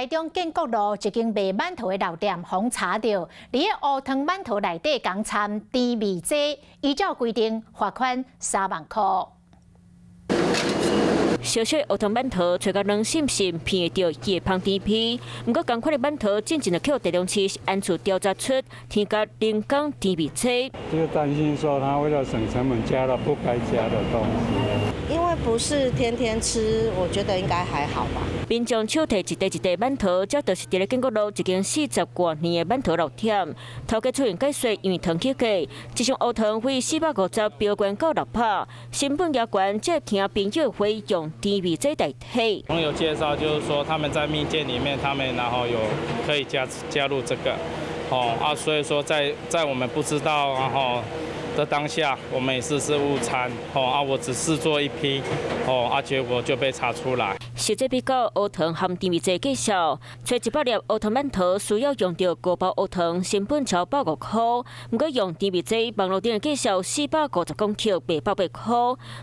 台中建国路一间卖馒头的老店，被查到，伫个乌汤馒头内底共掺甜味剂，依照规定罚款3万块。 小小的乌汤馒头，找到软心片会到夜芳甜皮。不过，同款的馒头进前就去地中市安处调查出添加人工甜味剂。就担心说他为了省成本加了不该加的东西。因为不是天天吃，我觉得应该还好吧。民众手提一袋一袋馒头，这就是伫咧建国路一间40多年的馒头老店。头家出现解说，因为糖起价，一箱乌糖费450，标关到600，成本也悬，这听朋友会用甜味剂代替。朋友介绍就是说他们在蜜饯里面，他们然后有可以加入这个，所以说在我们不知道然后的当下，我们也是误餐，我只试做一批，结果就被查出来。实际比较乌糖含甜味剂介绍，找100粒乌糖馒头需要用到5包乌糖，成本超150块。不过用甜味剂，网络顶的介绍450公克880块，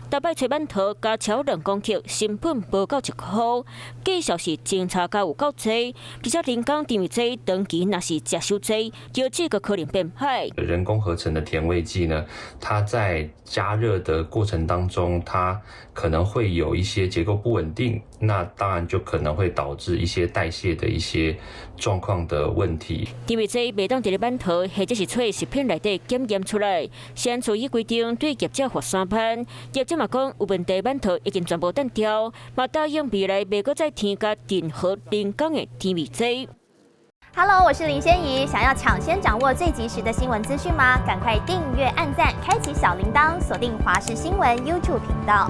大摆找馒头加超2公克，成本不到1块。介绍是侦查加有够济，而且人工甜味剂长期若是食伤济，有这个可能变坏。人工合成的甜味剂呢，它在加热的过程当中，它可能会有一些结构不稳定，那当然就可能会导致一些代谢的一些状况的问题。甜味剂袂当伫咧馒头或者是出食品内底检验出来，先处以规定对业者罚3万。业者嘛讲有问题馒头已经全部断掉，嘛答应未来袂阁再添加任何人工的甜味剂。Hello， 我是林仙怡。想要抢先掌握最及时的新闻资讯吗？赶快订阅、按赞、开启小铃铛，锁定华视新闻 YouTube 频道。